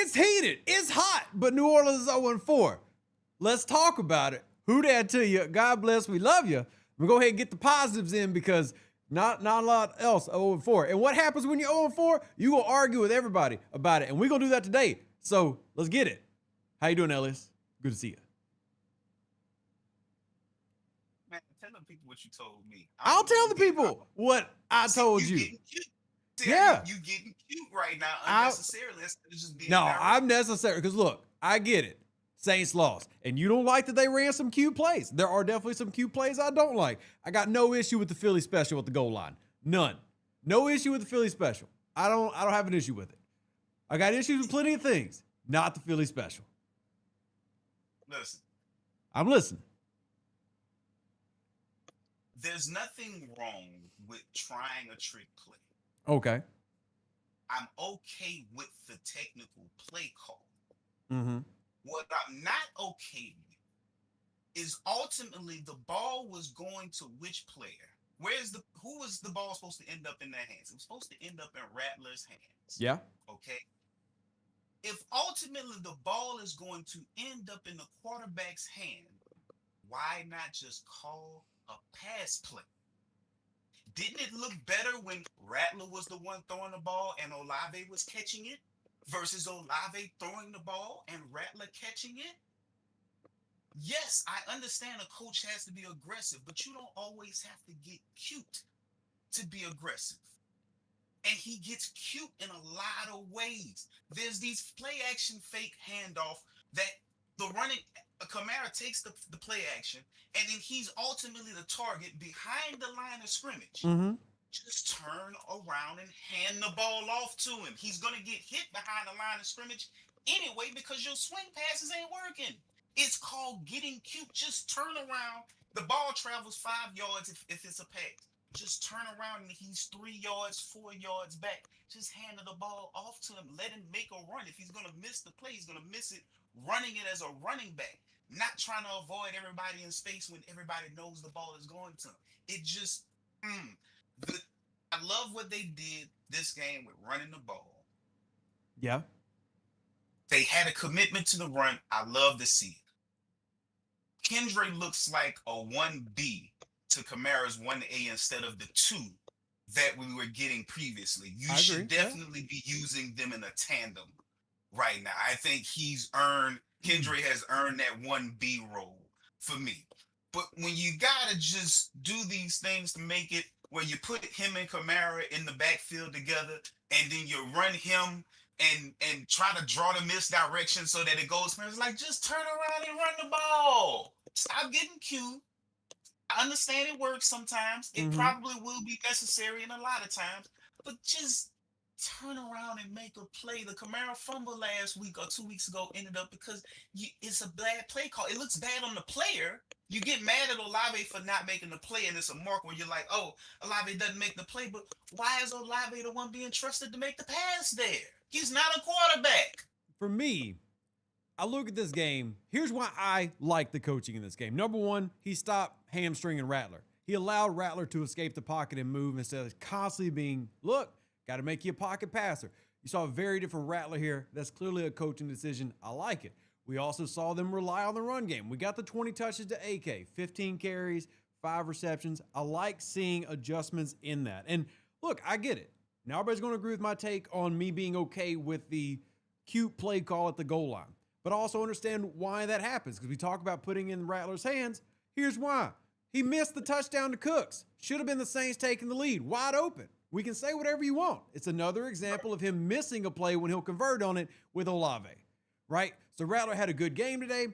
It's heated. It's hot. But New Orleans is 0-4. Let's talk about it. Who that to you? God bless. We love you. We'll go ahead and get the positives in because not a lot else 0-4. And what happens when you're 0-4? You will argue with everybody about it. And we're going to do that today. So let's get it. How you doing, Ellis? Good to see you. Man, tell the people what you told me. I'll tell the people what I told you. Getting cute. See, Yeah. You getting cute right now unnecessarily instead of just being direct. I'm necessary. Because look, I get it. Saints lost. And you don't like that they ran some cute plays. There are definitely some cute plays I don't like. I got no issue with the Philly special at the goal line. None. No issue with the Philly special. I don't have an issue with it. I got issues with plenty of things. Not the Philly special. Listen. I'm listening. There's nothing wrong with trying a trick play. Okay. I'm okay with the technical play call. Mm-hmm. What I'm not okay with is ultimately the ball was going to which player? Who was the ball supposed to end up in their hands? It was supposed to end up in Rattler's hands. Yeah. Okay. If ultimately the ball is going to end up in the quarterback's hand, why not just call a pass play? Didn't it look better when Rattler was the one throwing the ball and Olave was catching it versus Olave throwing the ball and Rattler catching it? Yes, I understand a coach has to be aggressive, but you don't always have to get cute to be aggressive. And he gets cute in a lot of ways. There's these play action fake handoff that the running Kamara takes the play action, and then he's ultimately the target behind the line of scrimmage. Mm-hmm. Just turn around and hand the ball off to him. He's going to get hit behind the line of scrimmage anyway because your swing passes ain't working. It's called getting cute. Just turn around. The ball travels 5 yards if it's a pass. Just turn around and he's 3 yards, 4 yards back. Just hand the ball off to him. Let him make a run. If he's going to miss the play, he's going to miss it running it as a running back. Not trying to avoid everybody in space when everybody knows the ball is going to him. It just, I love what they did this game with running the ball. Yeah. They had a commitment to the run. I love to see it. Kendra looks like a 1B to Kamara's 1A instead of the 2 that we were getting previously. You should definitely be using them in a tandem right now. I think Kendra has earned that 1B role for me. But when you gotta just do these things to make it where you put him and Kamara in the backfield together, and then you run him and try to draw the misdirection so that it goes, it's like, just turn around and run the ball. Stop getting cute. I understand it works sometimes. It probably will be necessary in a lot of times, but just turn around and make a play. The Kamara fumble last week or 2 weeks ago ended up because it's a bad play call. It looks bad on the player. You get mad at Olave for not making the play, and it's a mark where you're like, oh, Olave doesn't make the play, but why is Olave the one being trusted to make the pass there? He's not a quarterback. For me, I look at this game. Here's why I like the coaching in this game. Number one, he stopped hamstringing Rattler. He allowed Rattler to escape the pocket and move instead of constantly being, look, got to make you a pocket passer. You saw a very different Rattler here. That's clearly a coaching decision. I like it. We also saw them rely on the run game. We got the 20 touches to AK, 15 carries, 5 receptions. I like seeing adjustments in that. And look, I get it. Now everybody's going to agree with my take on me being okay with the cute play call at the goal line. But also understand why that happens. Because we talk about putting in Rattler's hands. Here's why. He missed the touchdown to Cooks. Should have been the Saints taking the lead. Wide open. We can say whatever you want. It's another example of him missing a play when he'll convert on it with Olave, right? So Rattler had a good game today.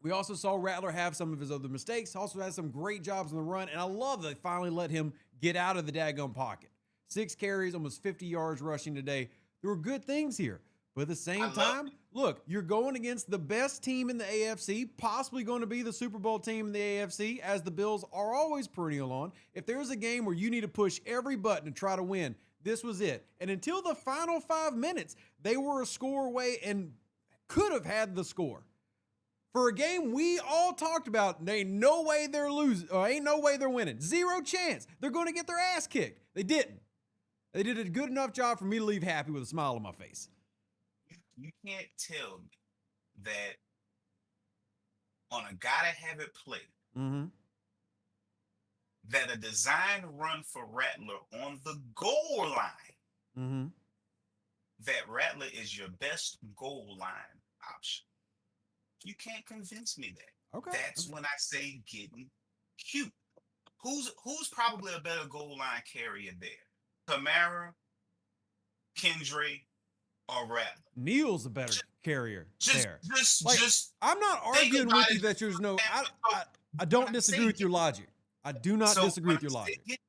We also saw Rattler have some of his other mistakes. Also had some great jobs in the run, and I love that they finally let him get out of the daggone pocket. 6 carries, almost 50 yards rushing today. There were good things here. But at the same time, look, you're going against the best team in the AFC, possibly going to be the Super Bowl team in the AFC, as the Bills are always perennial on. If there's a game where you need to push every button to try to win, this was it. And until the final 5 minutes, they were a score away and could have had the score. For a game we all talked about, ain't no way they're losing, or ain't no way they're winning. 0 chance. They're going to get their ass kicked. They didn't. They did a good enough job for me to leave happy with a smile on my face. You can't tell me that on a gotta have it play, Mm-hmm. that a design run for Rattler on the goal line, Mm-hmm. that Rattler is your best goal line option. You can't convince me that. Okay. That's when I say getting cute. Who's probably a better goal line carrier there? Kamara, Kendre, or Rattler? Neil's a better carrier Just there. just Like, just I'm not think arguing about with you it. that there's no. So I when don't I disagree say with your logic. I do not so disagree when with your I say logic.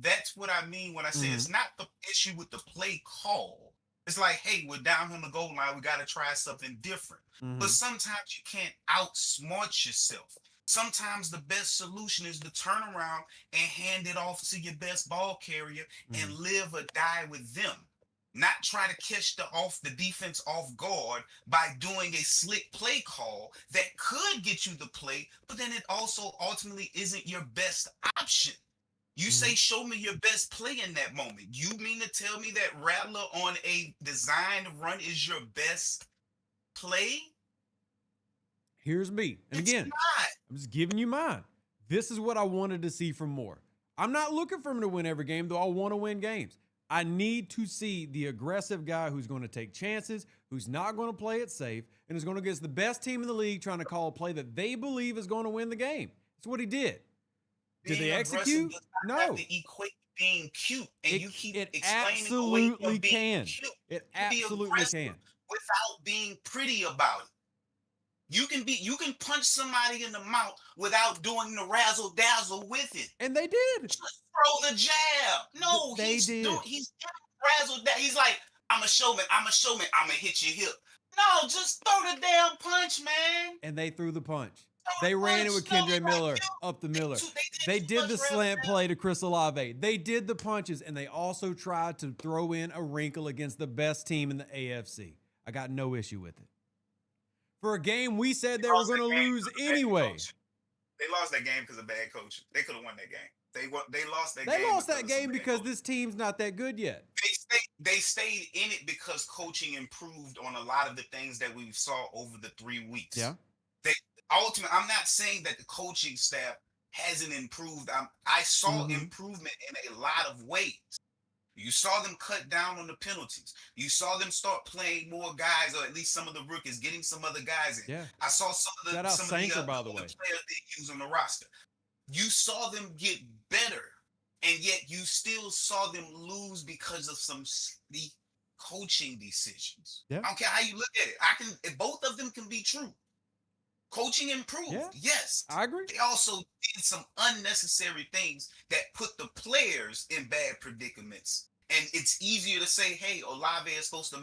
that's what I mean when I say Mm-hmm. it's not the issue with the play call. It's like, hey, we're down on the goal line. We got to try something different. But Mm-hmm. sometimes you can't outsmart yourself. Sometimes the best solution is to turn around and hand it off to your best ball carrier and Mm-hmm. live or die with them. Not try to catch the defense off guard by doing a slick play call that could get you the play, but then it also ultimately isn't your best option. You Mm-hmm. say, show me your best play in that moment. You mean to tell me that Rattler on a designed run is your best play? Here's me. And It's again, not. I'm just giving you mine. This is what I wanted to see from Moore. I'm not looking for him to win every game, though I want to win games. I need to see the aggressive guy who's going to take chances, who's not going to play it safe, and is going to against the best team in the league trying to call a play that they believe is going to win the game. That's what he did. Did Being they aggressive execute? does not have No. to equate being cute, and you keep It explaining away from absolutely being can. cute. It You can be absolutely aggressive can. without being pretty about it. You can punch somebody in the mouth without doing the razzle dazzle with it. And they did. Just throw the jab. No, They did. he's razzle dazzle. He's like, I'm a showman. I'm a showman. I'm gonna hit your hip. No, just throw the damn punch, man. And they threw the punch. Throw They the ran it punch. with No, Kendre like Miller you. up the They, Miller. they They did too did much the razzle slant dazzle. play to Chris Olave. They did the punches, and they also tried to throw in a wrinkle against the best team in the AFC. I got no issue with it. For a game we said they were going to lose anyway. They lost that game because of bad coaching. They could have won that game. They lost that They game. lost that because of some game bad because coaching. this team's not that good yet. They stayed in it because coaching improved on a lot of the things that we saw over the 3 weeks. Yeah. They ultimately, I'm not saying that the coaching staff hasn't improved. I saw improvement in a lot of ways. You saw them cut down on the penalties. You saw them start playing more guys, or at least some of the rookies, getting some other guys in. Yeah. I saw some of Shout the out some of the Sanker, by the way. players they use on the roster. You saw them get better, and yet you still saw them lose because of some sleep coaching decisions. Yeah. I don't care how you look at it. Both of them can be true. Coaching improved, Yeah. yes. I agree. They also did some unnecessary things that put the players in bad predicaments. And it's easier to say, hey, Olave is supposed to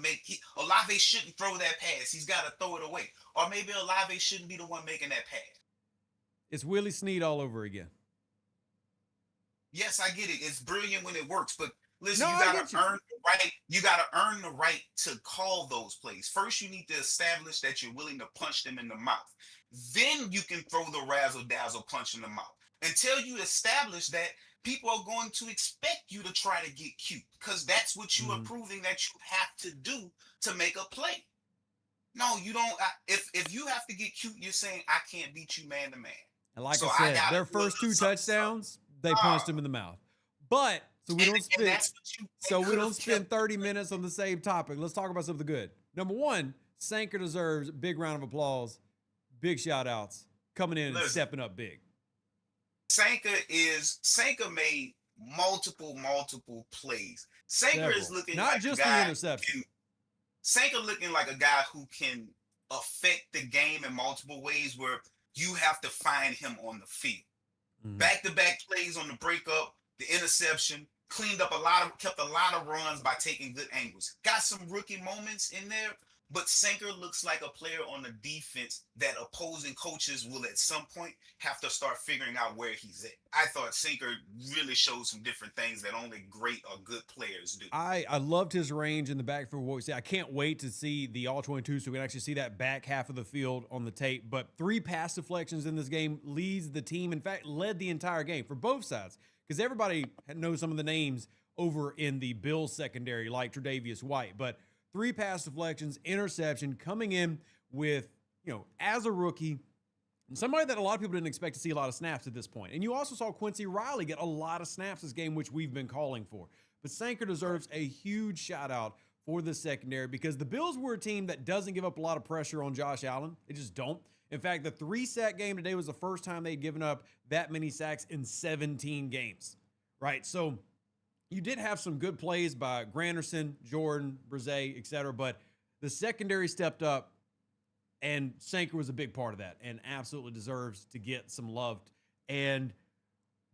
Olave shouldn't throw that pass. He's got to throw it away. Or maybe Olave shouldn't be the one making that pass. It's Willie Snead all over again. Yes, I get it. It's brilliant when it works, but listen, No, you I gotta get you. earn the right. You gotta earn the right to call those plays. First, you need to establish that you're willing to punch them in the mouth. Then you can throw the razzle dazzle punch in the mouth. Until you establish that, people are going to expect you to try to get cute because that's what you are proving that you have to do to make a play. No, you don't. If you have to get cute, you're saying I can't beat you man to man. And like So I I said, gotta their do a first little two something, touchdowns, they punched him in the mouth. But so we don't and spend that's what you so we could've don't spend kept 30 minutes on the same topic. Let's talk about something good. Number one, Sanker deserves a big round of applause, big shout outs, coming in and Listen. stepping up big. Sanker made multiple plays. Sanker is Several. looking Not like just a the guy. interception. Sanker looking like a guy who can affect the game in multiple ways where you have to find him on the field. Back-to-back plays on the breakup, the interception, kept a lot of runs by taking good angles. Got some rookie moments in there, but Sanker looks like a player on the defense that opposing coaches will at some point have to start figuring out where he's at. I thought Sanker really showed some different things that only great or good players do. I loved his range in the backfield. What we say, I can't wait to see the all-22 so we can actually see that back half of the field on the tape. But 3 pass deflections in this game leads the team. In fact, led the entire game for both sides because everybody knows some of the names over in the Bills secondary like Tre'Davious White. But 3 pass deflections, interception, coming in with, as a rookie, and somebody that a lot of people didn't expect to see a lot of snaps at this point. And you also saw Quincy Riley get a lot of snaps this game, which we've been calling for. But Sanker deserves a huge shout out for the secondary because the Bills were a team that doesn't give up a lot of pressure on Josh Allen. They just don't. In fact, the 3-sack game today was the first time they'd given up that many sacks in 17 games, right? So you did have some good plays by Granderson, Jordan, Brzee, etc., but the secondary stepped up, and Sanker was a big part of that and absolutely deserves to get some love. And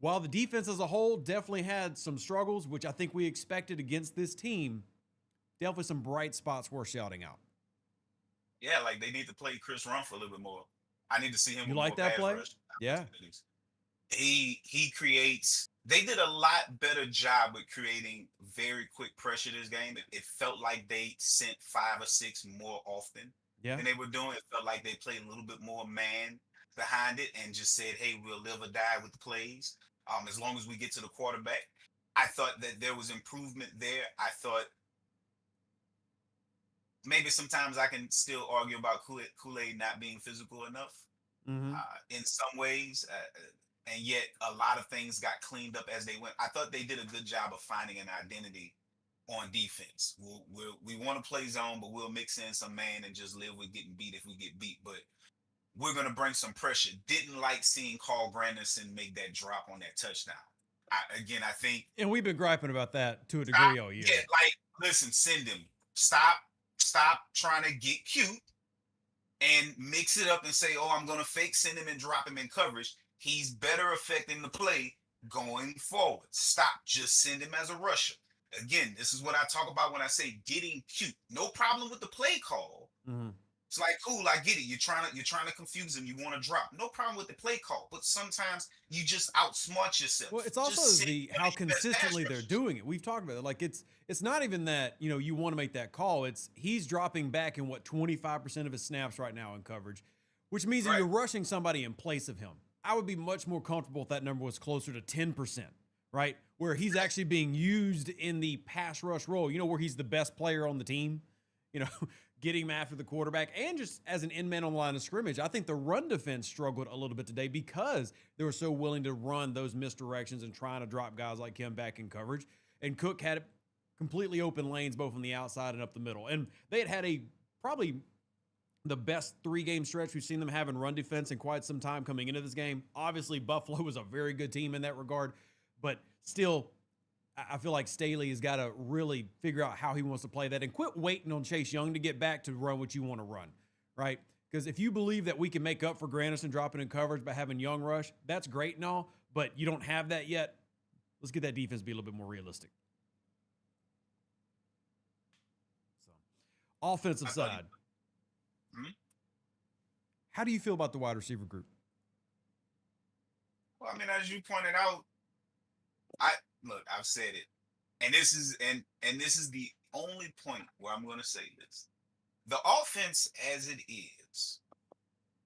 while the defense as a whole definitely had some struggles, which I think we expected against this team, definitely some bright spots worth shouting out. Yeah, like they need to play Chris Rumph a little bit more. I need to see him You with like more that pass play? rush Yeah. opportunities. He creates. They did a lot better job with creating very quick pressure this game. It felt like they sent 5 or 6 more often Yeah. than they were doing. It felt like they played a little bit more man behind it and just said, "Hey, we'll live or die with the plays. As long as we get to the quarterback." I thought that there was improvement there. I thought maybe sometimes I can still argue about Kool-Aid not being physical enough Mm-hmm. in some ways. And yet a lot of things got cleaned up as they went. I thought they did a good job of finding an identity on defense. We want to play zone, but we'll mix in some man and just live with getting beat if we get beat. But we're going to bring some pressure. Didn't like seeing Carl Granderson make that drop on that touchdown. I think. And we've been griping about that to a degree all year. Yeah, like, listen, send him. Stop trying to get cute and mix it up and say, "Oh, I'm going to fake send him and drop him in coverage." He's better affecting the play going forward. Stop. Just send him as a rusher. Again, this is what I talk about when I say getting cute. No problem with the play call. Mm-hmm. It's like, cool, I get it. You're trying to confuse him. You want to drop. No problem with the play call. But sometimes you just outsmart yourself. Well, it's also how consistently they're doing it. We've talked about it. Like it's not even that, you want to make that call. It's he's dropping back in 25% of his snaps right now in coverage, which means that you're rushing somebody in place of him. I would be much more comfortable if that number was closer to 10%, right? Where he's actually being used in the pass rush role, where he's the best player on the team, getting him after the quarterback and just as an in man on the line of scrimmage. I think the run defense struggled a little bit today because they were so willing to run those misdirections and trying to drop guys like him back in coverage. And Cook had completely open lanes both on the outside and up the middle. And they had probably the best 3-game stretch we've seen them have in run defense in quite some time coming into this game. Obviously, Buffalo was a very good team in that regard, but still, I feel like Staley has got to really figure out how he wants to play that and quit waiting on Chase Young to get back to run what you want to run, right? Because if you believe that we can make up for Granderson dropping in coverage by having Young rush, that's great and all, but you don't have that yet. Let's get that defense to be a little bit more realistic. So, offensive side. How do you feel about the wide receiver group? Well, I mean, as you pointed out, I've said it, and this is the only point where I'm going to say this: the offense, as it is,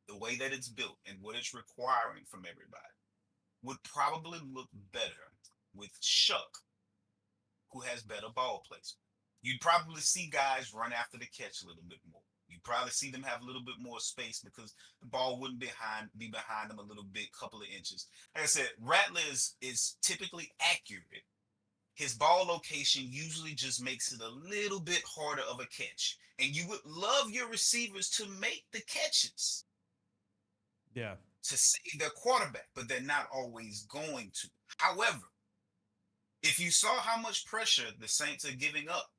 the way that it's built and what it's requiring from everybody, would probably look better with Shuck, who has better ball placement. You'd probably see guys run after the catch a little bit more. You'd probably see them have a little bit more space because the ball wouldn't be behind them a little bit, couple of inches. Like I said, Rattler is typically accurate. His ball location usually just makes it a little bit harder of a catch. And you would love your receivers to make the catches. Yeah. To save their quarterback, but they're not always going to. However, if you saw how much pressure the Saints are giving up,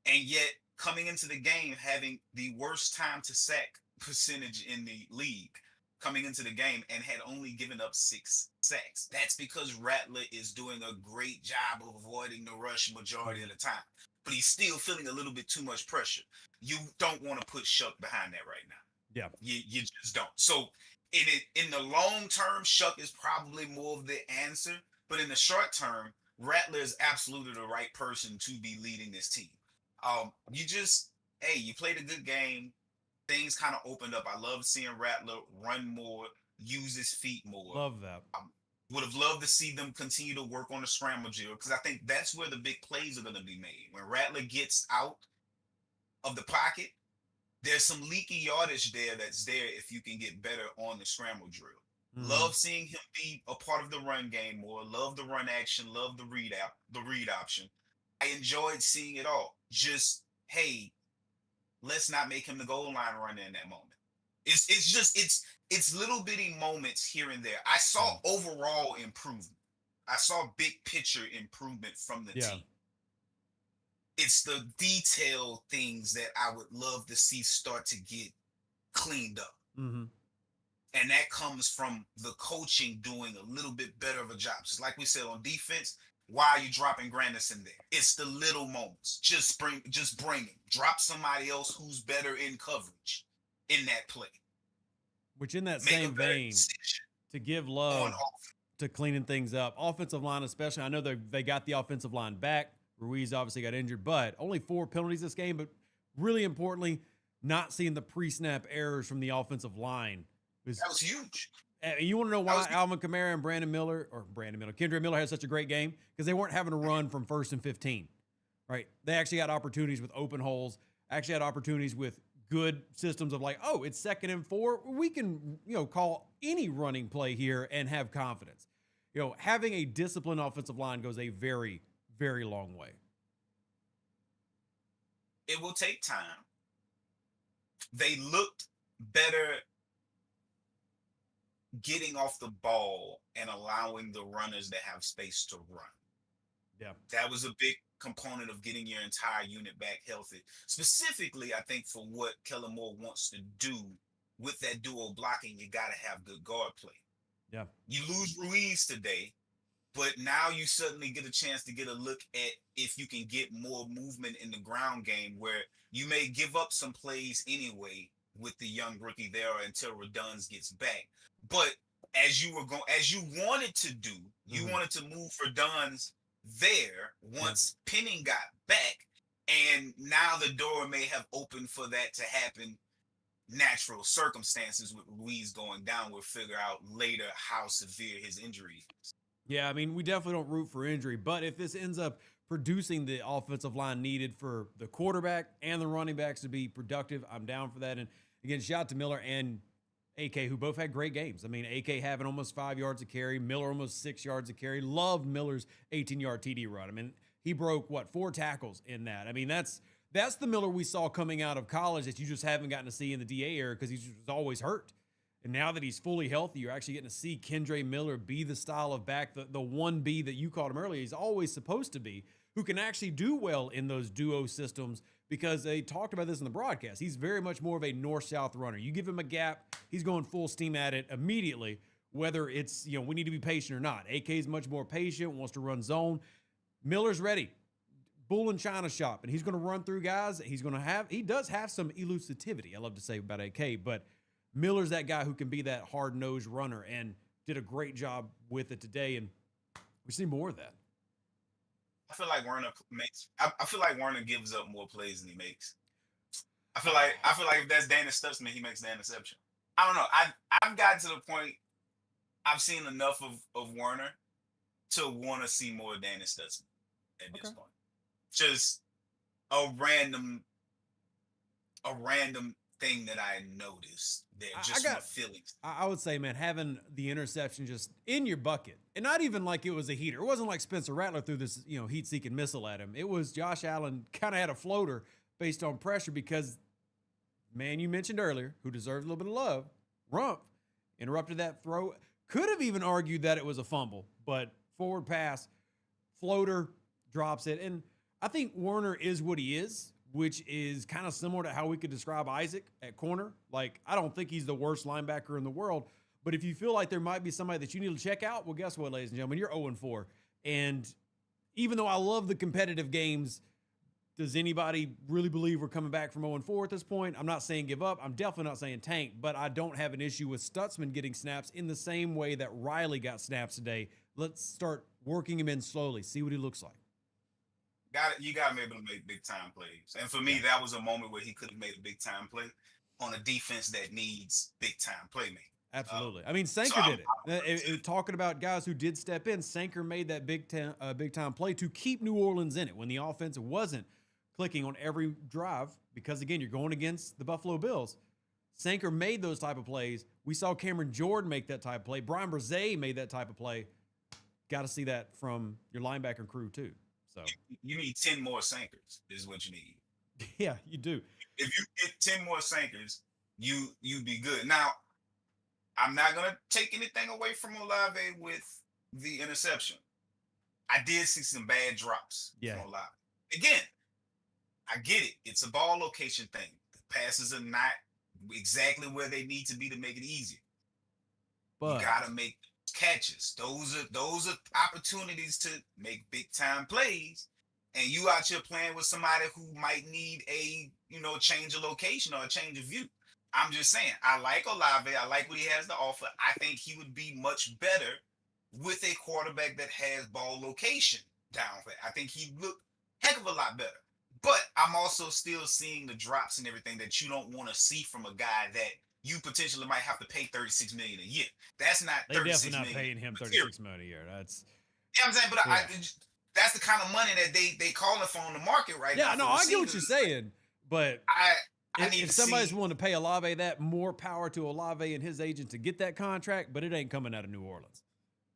and yet coming into the game having the worst time to sack percentage in the league coming into the game and had only given up 6 sacks. That's because Rattler is doing a great job of avoiding the rush majority of the time. But he's still feeling a little bit too much pressure. You don't want to put Shuck behind that right now. Yeah. You just don't. So in the long term, Shuck is probably more of the answer. But in the short term, Rattler is absolutely the right person to be leading this team. You played a good game. Things kind of opened up. I love seeing Rattler run more, use his feet more. Love that. Would have loved to see them continue to work on the scramble drill because I think that's where the big plays are going to be made. When Rattler gets out of the pocket. There's some leaky yardage there that's there if you can get better on the scramble drill. Mhm. Love seeing him be a part of the run game more. Love the run action. Love the read option. I enjoyed seeing it all. Just hey, let's not make him the goal line runner in that moment. It's little bitty moments here and there. I saw Yeah. overall improvement. I saw big picture improvement from the Yeah. team. It's the detailed things that I would love to see start to get cleaned up. Mhm. And that comes from the coaching doing a little bit better of a job. Just like we said on defense, why are you dropping Grandison there? It's the little moments. Just bring him. Drop somebody else who's better in coverage in that play. Which in that Make a same better vein, decision to give on love offense. to cleaning things up, offensive line especially. I know they got the offensive line back. Ruiz obviously got injured, but only 4 penalties this game. But really importantly, not seeing the pre-snap errors from the offensive line was. That was huge. And you want to know That why was Alvin Kamara and Kendra Miller had such a great game? Because they weren't having to run from 1st and 15, right? They actually had opportunities with open holes, actually had opportunities with good systems of like, oh, it's 2nd and 4. We can, call any running play here and have confidence. Having a disciplined offensive line goes a very, very long way. it will take time. They looked better getting off the ball and allowing the runners to have space to run. Yeah. That was a big component of getting your entire unit back healthy. Specifically, I think for what Kellen Moore wants to do with that duo blocking, you got to have good guard play. Yeah. You lose Ruiz today, but now you suddenly get a chance to get a look at if you can get more movement in the ground game where you may give up some plays anyway with the young rookie there until Reduns gets back. But as you wanted to do, you wanted to move Reduns there once Penning got back, and now the door may have opened for that to happen. Natural circumstances with Ruiz going down, we'll figure out later how severe his injury is. Yeah, I mean, we definitely don't root for injury, but if this ends up producing the offensive line needed for the quarterback and the running backs to be productive, I'm down for that. And again, shout out to Miller and AK, who both had great games. I mean, AK having almost 5 yards a carry, Miller almost 6 yards a carry. Loved Miller's 18-yard TD run. I mean, he broke, 4 tackles in that. I mean, that's the Miller we saw coming out of college that you just haven't gotten to see in the DA era because he was always hurt. And now that he's fully healthy, you're actually getting to see Kendre Miller be the style of back, the 1B that you called him earlier. He's always supposed to be, who can actually do well in those duo systems because they talked about this in the broadcast. He's very much more of a north-south runner. You give him a gap, he's going full steam at it immediately, whether it's, we need to be patient or not. AK is much more patient, wants to run zone. Miller's ready. Bull and China shop, and he's going to run through guys. He does have some elusivity, I love to say about AK, but Miller's that guy who can be that hard-nosed runner and did a great job with it today, and we see more of that. I feel like Werner gives up more plays than he makes. I feel like if that's Dana Stutzman, he makes the interception. I don't know. I've gotten to the point. I've seen enough of Werner to want to see more Dana Stutzman at this point. Just a random thing that I noticed there, just my feelings. I would say, man, having the interception just in your bucket, and not even like it was a heater. It wasn't like Spencer Rattler threw this, heat-seeking missile at him. It was Josh Allen kind of had a floater based on pressure because, man, you mentioned earlier, who deserves a little bit of love, Rumpf, interrupted that throw. Could have even argued that it was a fumble, but forward pass, floater, drops it. And I think Werner is what he is, which is kind of similar to how we could describe Isaac at corner. Like, I don't think he's the worst linebacker in the world, but if you feel like there might be somebody that you need to check out, well, guess what, ladies and gentlemen? You're 0-4. And even though I love the competitive games, does anybody really believe we're coming back from 0-4 at this point? I'm not saying give up. I'm definitely not saying tank, but I don't have an issue with Stutzman getting snaps in the same way that Riley got snaps today. Let's start working him in slowly, see what he looks like. You got to be able to make big time plays. And for me, that was a moment where he could have made a big time play on a defense that needs big time playmaking. Absolutely. I mean, Sanker did it. Talking about guys who did step in, Sanker made that big time play to keep New Orleans in it when the offense wasn't clicking on every drive because, again, you're going against the Buffalo Bills. Sanker made those type of plays. We saw Cameron Jordan make that type of play. Brian Brzee made that type of play. Got to see that from your linebacker crew too. So you need 10 more Sankers is what you need. Yeah, you do. If you get 10 more Sankers, you'd be good. Now, I'm not gonna take anything away from Olave with the interception. I did see some bad drops from Olave. Again, I get it. It's a ball location thing. The passes are not exactly where they need to be to make it easier. But you gotta make catches. Those are opportunities to make big time plays. And you out here playing with somebody who might need a change of location or a change of view. I'm just saying, I like Olave. I like what he has to offer. I think he would be much better with a quarterback that has ball location down there. I think he'd look heck of a lot better. But I'm also still seeing the drops and everything that you don't want to see from a guy that you potentially might have to pay $36 million a year. That's not $36 million. They're definitely not paying him $36 million a year. That's I'm saying, but that's the kind of money that they calling for on the market right now. Yeah, no, I get what you're saying, but if somebody's willing to pay Olave that, more power to Olave and his agent to get that contract, but it ain't coming out of New Orleans.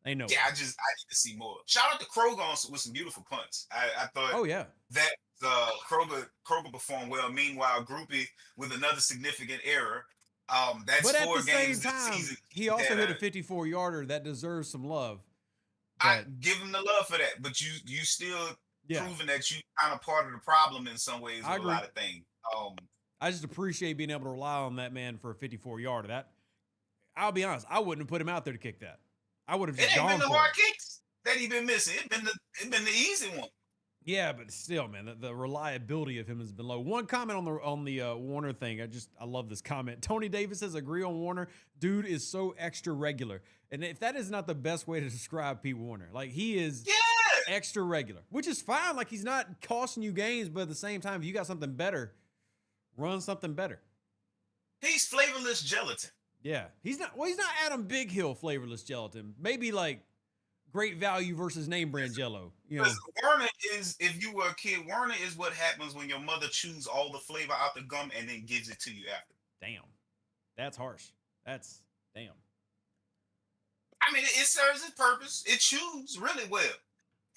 Ain't no. Yeah, I need to see more. Shout out to Kroger with some beautiful punts. I thought. Oh yeah. That Kroger performed well. Meanwhile, Groupie with another significant error. That's but 4 games this season. He also hit a 54-yarder that deserves some love. I give him the love for that, but you still proving that you kind of part of the problem in some ways with a lot of things. I just appreciate being able to rely on that man for a 54-yarder. That, I'll be honest, I wouldn't have put him out there to kick that. I would have just gone for it. It ain't been the hard kicks that he been missing. It's been the easy one. Yeah, but still, man, the reliability of him has been low. One comment on the Warner thing. I love this comment. Tony Davis says, agree on Warner. Dude is so extra regular. And if that is not the best way to describe Pete Warner, like he is extra regular, which is fine. Like he's not costing you games, but at the same time, if you got something better, run something better. He's flavorless gelatin. Yeah, he's not Adam Big Hill flavorless gelatin. Maybe like Great Value versus name brand Jello. Werner is, if you were a kid, Werner is what happens when your mother chews all the flavor out the gum and then gives it to you after. Damn, that's harsh. That's damn. I mean, it serves its purpose. It chews really well.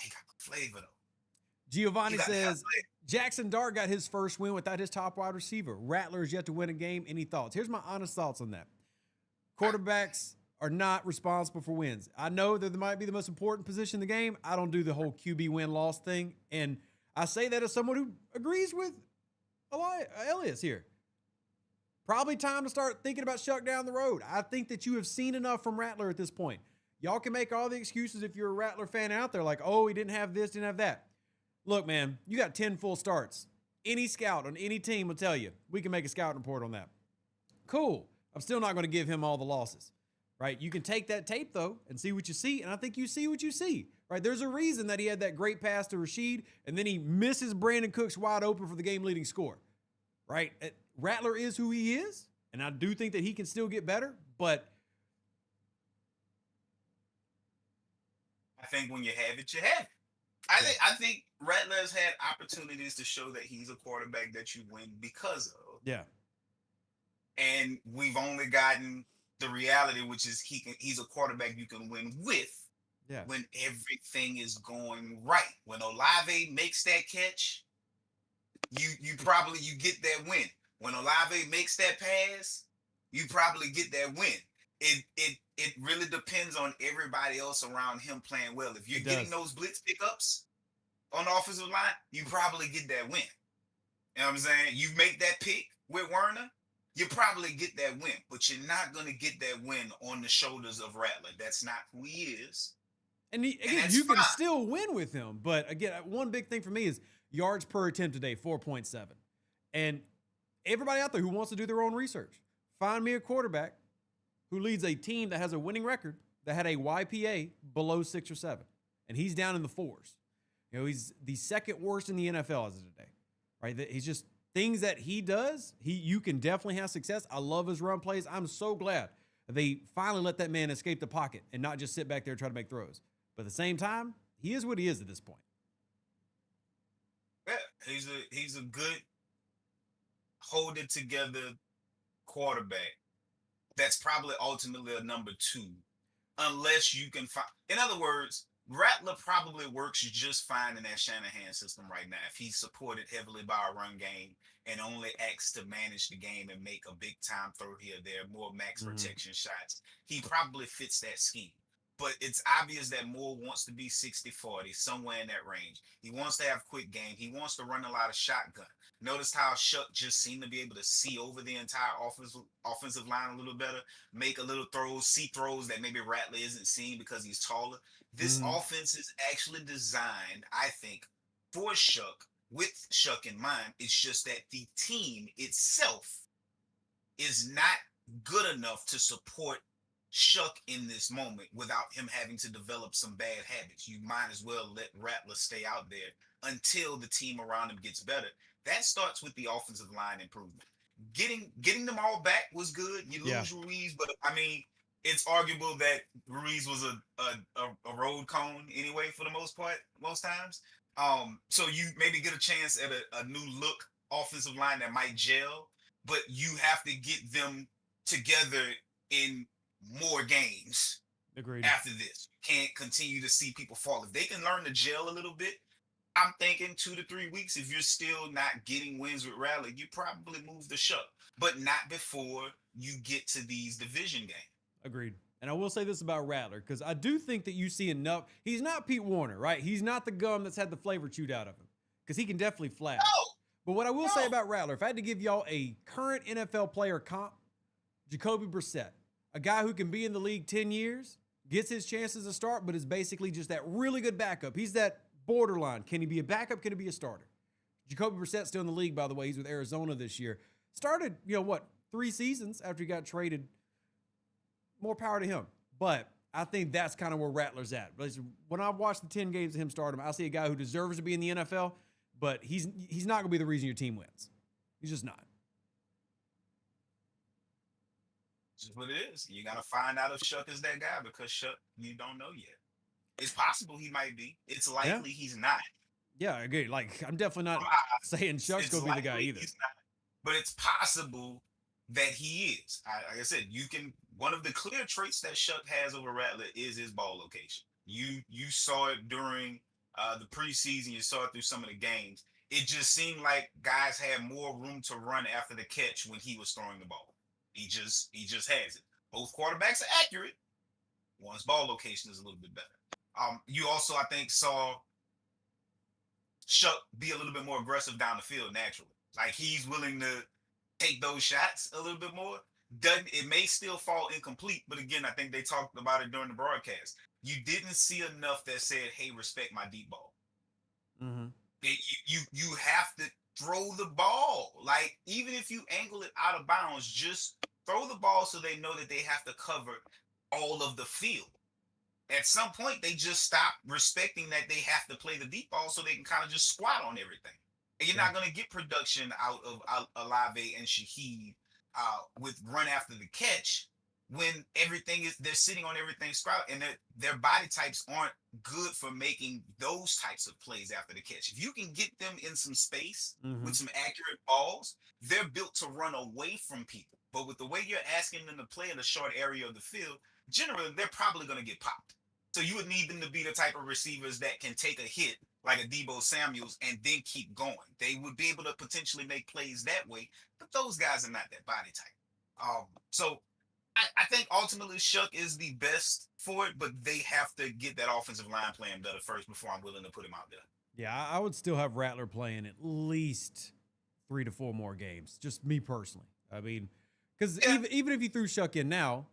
He got the flavor though. Giovanni says Jackson Dart got his first win without his top wide receiver. Rattler is yet to win a game. Any thoughts? Here's my honest thoughts on that. Quarterbacks are not responsible for wins. I know that they might be the most important position in the game. I don't do the whole QB win-loss thing. And I say that as someone who agrees with Elias here. Probably time to start thinking about Shuck down the road. I think that you have seen enough from Rattler at this point. Y'all can make all the excuses if you're a Rattler fan out there, like, oh, he didn't have this, didn't have that. Look, man, you got 10 full starts. Any scout on any team will tell you. We can make a scouting report on that. Cool. I'm still not going to give him all the losses, right? You can take that tape, though, and see what you see, and I think you see what you see, right? There's a reason that he had that great pass to Rashid, and then he misses Brandon Cooks wide open for the game-leading score, right? Rattler is who he is, and I do think that he can still get better, but I think when you have it, you have it. I think Rattler has had opportunities to show that he's a quarterback that you win because of. Yeah. And we've only gotten the reality, which is he's a quarterback you can win with when everything is going right. When Olave makes that catch, you get that win. When Olave makes that pass, you probably get that win. It really depends on everybody else around him playing well. If you're getting those blitz pickups on the offensive line, you probably get that win. You know what I'm saying? You make that pick with Werner, you probably get that win, but you're not going to get that win on the shoulders of Rattler. That's not who he is. And again, you can still win with him. But again, one big thing for me is yards per attempt today, 4.7. And everybody out there who wants to do their own research, find me a quarterback who leads a team that has a winning record that had a YPA below 6 or 7. And he's down in the 4s. He's the second worst in the NFL as of today, right? He's just things that he does. You can definitely have success. I love his run plays. I'm so glad they finally let that man escape the pocket and not just sit back there and try to make throws. But at the same time, he is what he is at this point. Yeah, He's a good hold it together quarterback. That's probably ultimately a number two, unless you can find. In other words, Rattler probably works just fine in that Shanahan system right now. If he's supported heavily by a run game and only acts to manage the game and make a big time throw here, there, more max Mm-hmm. protection shots, he probably fits that scheme. But it's obvious that Moore wants to be 60-40, somewhere in that range. He wants to have quick game. He wants to run a lot of shotgun. Notice how Shuck just seemed to be able to see over the entire offensive line a little better, make a little throws, see throws that maybe Rattler isn't seeing because he's taller. This Mm-hmm. offense is actually designed, I think, for Shuck, with Shuck in mind. It's just that the team itself is not good enough to support Shuck in this moment without him having to develop some bad habits. You might as well let Rattler stay out there until the team around him gets better. That starts with the offensive line improvement. Getting them all back was good. You Yeah. lose Ruiz, but I mean, it's arguable that Ruiz was a road cone anyway for the most part, most times. So you maybe get a chance at a new look offensive line that might gel, but you have to get them together in more games Agreed. after this. You can't continue to see people fall. If they can learn to gel a little bit, I'm thinking 2 to 3 weeks. If you're still not getting wins with Rally, you probably move the show, but not before you get to these division games. Agreed. And I will say this about Rattler, because I do think that you see enough. He's not Pete Warner, right? He's not the gum that's had the flavor chewed out of him, because he can definitely flash. But what I will say No. about Rattler, if I had to give y'all a current NFL player comp, Jacoby Brissett, a guy who can be in the league 10 years, gets his chances to start, but is basically just that really good backup. He's that borderline. Can he be a backup? Can he be a starter? Jacoby Brissett's still in the league, by the way. He's with Arizona this year. Started, 3 seasons after he got traded. More power to him. But I think that's kind of where Rattler's at. When I watch the 10 games of him start him, I see a guy who deserves to be in the NFL, but he's not going to be the reason your team wins. He's just not. Just what it is. You got to find out if Shuck is that guy, because Shuck, you don't know yet. It's possible he might be. It's likely he's not. Yeah, I agree. Like, I'm definitely not saying Shuck's going to be the guy either. He's not, but it's possible that he is. Like I said, one of the clear traits that Shuck has over Rattler is his ball location. You saw it during the preseason. You saw it through some of the games. It just seemed like guys had more room to run after the catch when he was throwing the ball. He just has it. Both quarterbacks are accurate. One's ball location is a little bit better. You also, I think, saw Shuck be a little bit more aggressive down the field naturally. Like, he's willing to take those shots a little bit more. It may still fall incomplete, but again, I think they talked about it during the broadcast. You didn't see enough that said, "Hey, respect my deep ball." Mm-hmm. You have to throw the ball. Like, even if you angle it out of bounds, just throw the ball so they know that they have to cover all of the field. At some point, they just stop respecting that they have to play the deep ball, so they can kind of just squat on everything. And you're not going to get production out of Olave and Shaheed with run after the catch when they're sitting on everything sprout, and their body types aren't good for making those types of plays after the catch. If you can get them in some space with some accurate balls, they're built to run away from people. But with the way you're asking them to play in a short area of the field, generally they're probably going to get popped. So you would need them to be the type of receivers that can take a hit like a Deebo Samuels and then keep going. They would be able to potentially make plays that way, but those guys are not that body type. So I think ultimately Shuck is the best for it, but they have to get that offensive line playing better first before I'm willing to put him out there. Yeah, I would still have Rattler playing at least 3 to 4 more games. Just me personally. I mean, because even if you threw Shuck in now,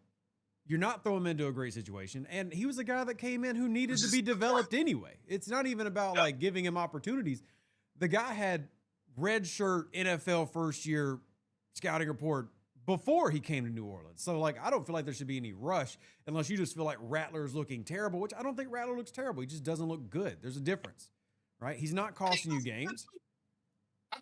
you're not throwing him into a great situation. And he was a guy that came in who needed to be developed anyway. It's not even about like giving him opportunities. The guy had red shirt NFL first year scouting report before he came to New Orleans. So like, I don't feel like there should be any rush unless you just feel like Rattler is looking terrible, which I don't think Rattler looks terrible. He just doesn't look good. There's a difference, right? He's not costing you games. I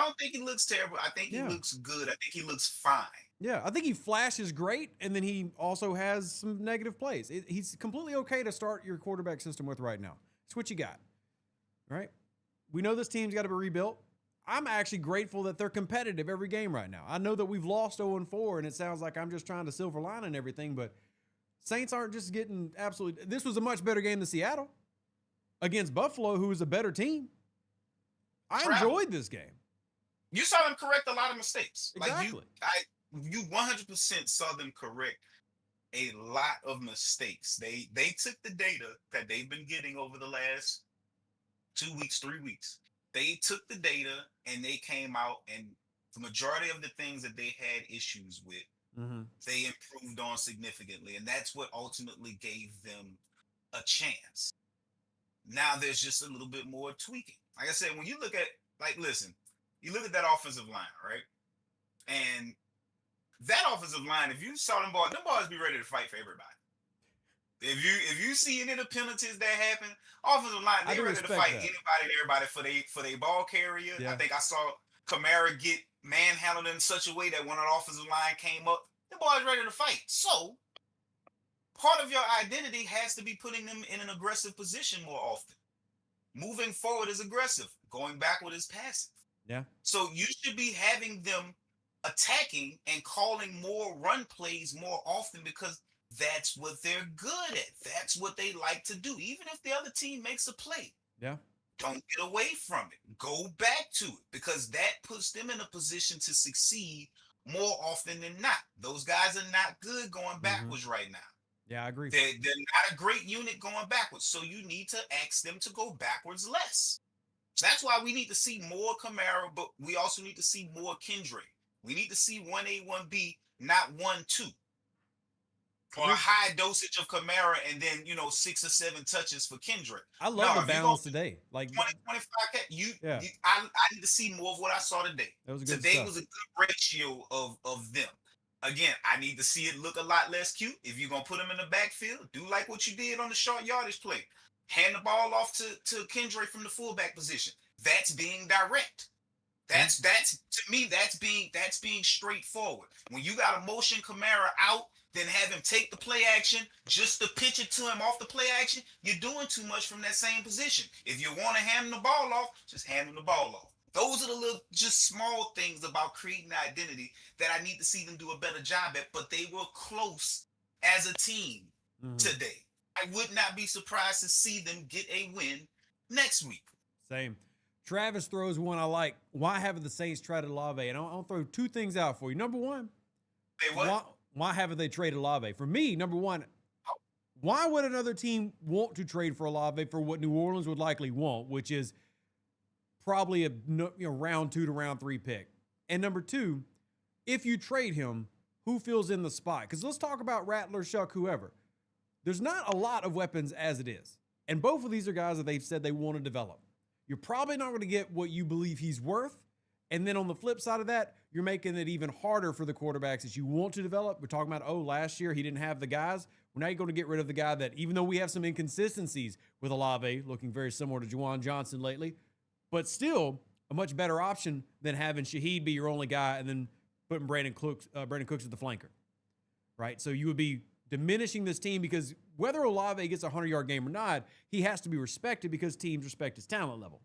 don't think he looks terrible. I think he looks good. I think he looks fine. Yeah, I think he flashes great, and then he also has some negative plays. He's completely okay to start your quarterback system with right now. It's what you got, right? we know this team's got to be rebuilt. I'm actually grateful that they're competitive every game right now. I know that we've lost 0-4, and it sounds like I'm just trying to silver line and everything, but Saints aren't just getting absolutely. This was a much better game than Seattle against Buffalo, who was a better team. I enjoyed this game. You saw them correct a lot of mistakes. Exactly. You 100% saw them correct a lot of mistakes. They took the data that they've been getting over the last 2 weeks, 3 weeks. They took the data and they came out, and the majority of the things that they had issues with, they improved on significantly. And that's what ultimately gave them a chance. Now there's just a little bit more tweaking. Like I said, when you look at, listen, you look at that offensive line, right? And that offensive line, if you saw them boys be ready to fight for everybody. If you see any of the penalties that happen, offensive line, they ready to fight anybody and everybody for they ball carrier. Yeah. I think I saw Kamara get manhandled in such a way that when an offensive line came up, the boys ready to fight. So part of your identity has to be putting them in an aggressive position more often. Moving forward is aggressive. Going backward is passive. Yeah. So you should be having them attacking and calling more run plays more often, because that's what they're good at. That's what they like to do. Even if the other team makes a play, don't get away from it. Go back to it, because that puts them in a position to succeed more often than not. Those guys are not good going backwards right now. Yeah, I agree. They're not a great unit going backwards. So you need to ask them to go backwards less. So that's why we need to see more Kamara, but we also need to see more Kendra. We need to see 1A, 1B, not 1-2. Or a high dosage of Kamara and then, 6 or 7 touches for Kendrick. I love the balance today. Like 20, 25. I need to see more of what I saw today. Today was a good ratio of them. Again, I need to see it look a lot less cute. If you're going to put them in the backfield, do like what you did on the short yardage play. Hand the ball off to Kendrick from the fullback position. That's being direct. That's to me, that's being straightforward. When you got a motion Kamara out, then have him take the play action just to pitch it to him off the play action, you're doing too much from that same position. If you want to hand him the ball off, just hand him the ball off. Those are the little, just small things about creating identity that I need to see them do a better job at, but they were close as a team today. I would not be surprised to see them get a win next week. Same. Travis throws one I like. Why haven't the Saints traded Olave? And I'll throw 2 things out for you. Number one, why haven't they traded Olave? For me, number one, why would another team want to trade for Olave for what New Orleans would likely want, which is probably a round 2 to round 3 pick? And number 2, if you trade him, who fills in the spot? Because let's talk about Rattler, Shuck, whoever. There's not a lot of weapons as it is. And both of these are guys that they've said they want to develop. You're probably not going to get what you believe he's worth. And then on the flip side of that, you're making it even harder for the quarterbacks that you want to develop. We're talking about, last year he didn't have the guys. Well, now you're going to get rid of the guy that, even though we have some inconsistencies with Olave, looking very similar to Juwan Johnson lately, but still a much better option than having Shaheed be your only guy and then putting Brandon Cooks as the flanker, right? So you would be diminishing this team, because whether Olave gets a 100-yard game or not, he has to be respected because teams respect his talent level.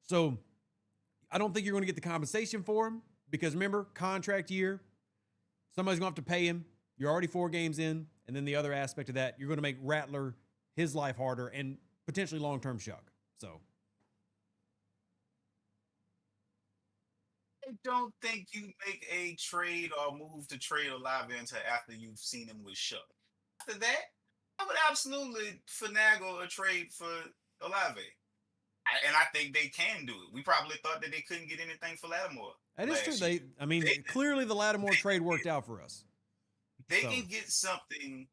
So I don't think you're going to get the compensation for him, because remember, contract year, somebody's going to have to pay him. You're already 4 games in. And then the other aspect of that, you're going to make Rattler his life harder and potentially long-term Shuck. So I don't think you make a trade or move to trade Olave until after you've seen him with Shuck. After that, I would absolutely finagle a trade for Olave. And I think they can do it. We probably thought that they couldn't get anything for Lattimore. That is true. Clearly the Lattimore trade worked out for us. They can get something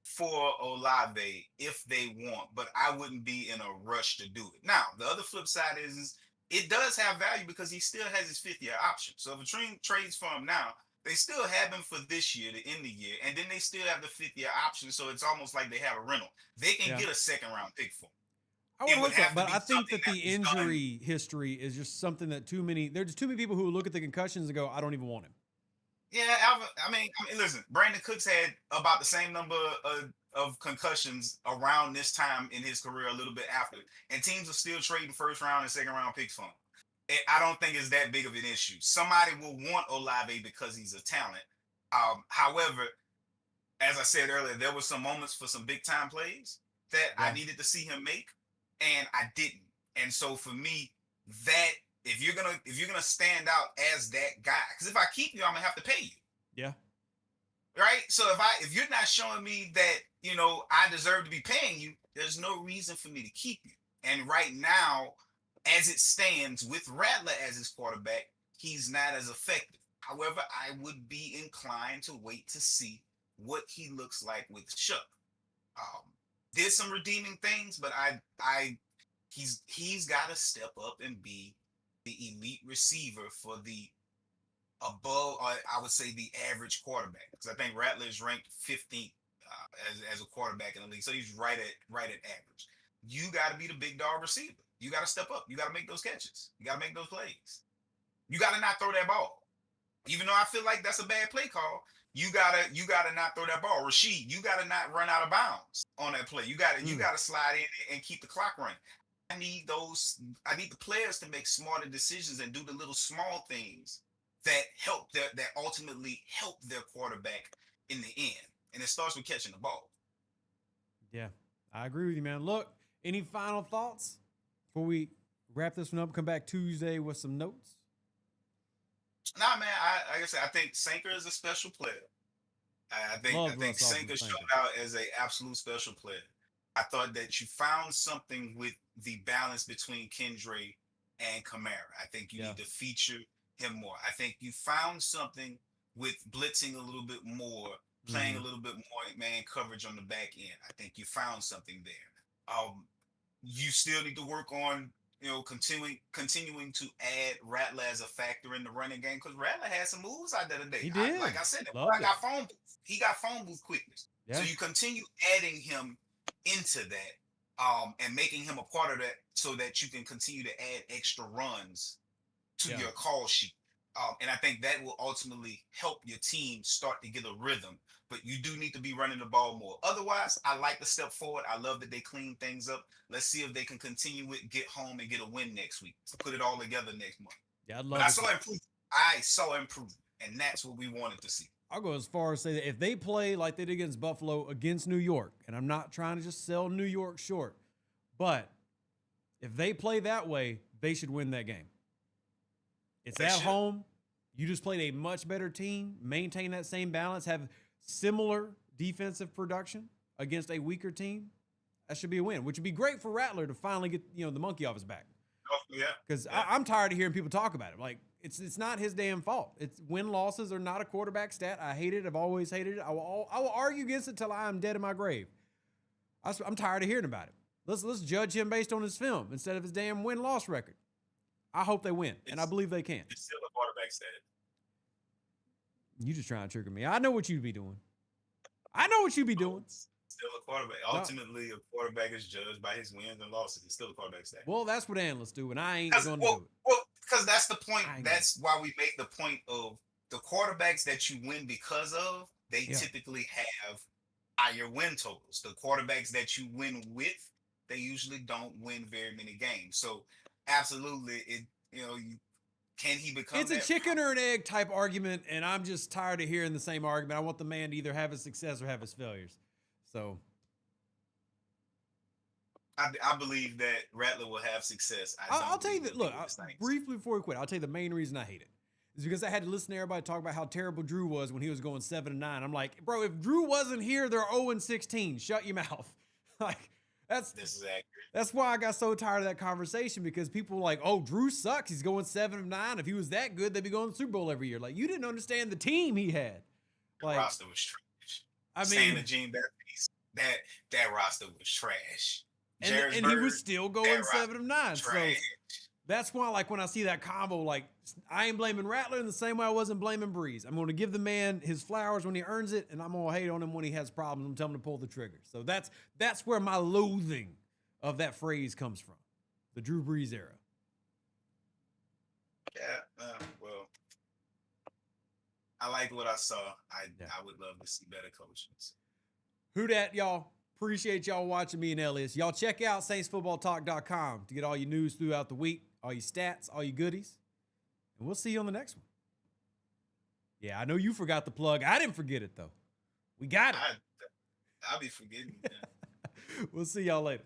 for Olave if they want, but I wouldn't be in a rush to do it. Now, the other flip side is it does have value because he still has his 5th-year option. So if a team trades for him now, they still have him for this year, to end the year, and then they still have the 5th-year option. So it's almost like they have a rental. They can get a 2nd-round pick for him. I would hope so, but I think that the injury history is just something that there's just too many people who look at the concussions and go, I don't even want him. Yeah, Alvin. I mean, listen. Brandon Cooks had about the same number of concussions around this time in his career, a little bit after, and teams are still trading first round and second round picks for him. I don't think it's that big of an issue. Somebody will want Olave because he's a talent. However, as I said earlier, there were some moments for some big time plays that I Yeah. needed to see him make, and I didn't. And so for me, that if you're gonna stand out as that guy, because if I keep you, I'm gonna have to pay you, Yeah. right? So if you're not showing me that I deserve to be paying you, there's no reason for me to keep you. And right now, as it stands with Rattler as his quarterback, he's not as effective. However, I would be inclined to wait to see what he looks like with Chuck. Um, did some redeeming things, but he's got to step up and be the elite receiver for the above, or I would say the average quarterback. Because I think Rattler is ranked 15th as a quarterback in the league, so he's right at average. You got to be the big dog receiver. You got to step up. You got to make those catches. You got to make those plays. You got to not throw that ball. Even though I feel like that's a bad play call, you gotta not throw that ball. Rashid, you gotta not run out of bounds on that play. You gotta slide in and keep the clock running. I need the players to make smarter decisions and do the little small things that ultimately help their quarterback in the end. And it starts with catching the ball. Yeah. I agree with you, man. Look, any final thoughts before we wrap this one up? Come back Tuesday with some notes. Nah, man. Like I said, I think Sanker is a special player. I think Russ Sanker showed Sanker. out as an absolute special player. I thought that you found something with the balance between Kendra and Kamara. I think you Yeah. need to feature him more. I think you found something with blitzing a little bit more, playing a Mm-hmm. little bit more man coverage on the back end. I think you found something there. You still need to work on continuing to add Rattler as a factor in the running game, because Rattler had some moves out there today. He did. Like I said, Loved I it. got phone booth. He got phone booth quickness. So Yeah. you continue adding him into that, and making him a part of that, so that you can continue to add extra runs to Yeah. your call sheet. And I think that will ultimately help your team start to get a rhythm. But you do need to be running the ball more. Otherwise, I like to step forward. I love that they clean things up. Let's see if they can continue it, get home, and get a win next week. Put it all together next month. Yeah, I'd But love I to see. saw improvement. I saw improvement, and that's what we wanted to see. I'll go as far as say that if they play like they did against Buffalo against New York, and I'm not trying to just sell New York short, but if they play that way, they should win that game. It's They at should. home. You just played a much better team, maintain that same balance, have similar defensive production against a weaker team. That should be a win, which would be great for Rattler to finally get the monkey off his back. Oh, yeah. Because Yeah. I'm tired of hearing people talk about it. Like it's not his damn fault. It's win losses are not a quarterback stat. I hate it. I've always hated it. I will argue against it till I am dead in my grave. I'm tired of hearing about it. Let's judge him based on his film instead of his damn win loss record. I hope they win, and I believe they can. It's still a quarterback stat. You just trying to trigger me. I know what you'd be doing. I know what you'd be doing. It's still a quarterback. No. Ultimately, a quarterback is judged by his wins and losses. It's still a quarterback stat. Well, that's what analysts do, and I ain't Because going to do it. because that's the point. I know. That's why we make the point of the quarterbacks that you win because of. They Yeah. typically have higher win totals. The quarterbacks that you win with, they usually don't win very many games. So, absolutely, can he become? It's a that? chicken or an egg type argument, and I'm just tired of hearing the same argument. I want the man to either have his success or have his failures. So I believe that Rattler will have success. I'll tell you that. Look, briefly briefly before we quit, I'll tell you the main reason I hate it is because I had to listen to everybody talk about how terrible Drew was when he was going 7-9. I'm like, bro, if Drew wasn't here, they're 0-16. Shut your mouth. Like This is accurate. that's why I got so tired of that conversation, because people were like, oh, Drew sucks. He's going 7-9. If he was that good, they'd be going to the Super Bowl every year. Like, you didn't understand the team he had. Like, The roster was trash. I Saying mean, to Gene Baptiste, that roster was trash. and he was still going 7-9. So trash. that's why, like, when I see that combo, like, I ain't blaming Rattler in the same way I wasn't blaming Breeze. I'm going to give the man his flowers when he earns it, and I'm going to hate on him when he has problems. I'm telling him to pull the trigger. So that's where my loathing of that phrase comes from, the Drew Brees era. Yeah, well, I liked what I saw. Yeah. I would love to see better coaches. Who dat, y'all? Appreciate y'all watching me and Elias. Y'all check out saintsfootballtalk.com to get all your news throughout the week, all your stats, all your goodies. And we'll see you on the next one. Yeah, I know you forgot the plug. I didn't forget it, though. We got it. I'll be forgetting. We'll see y'all later.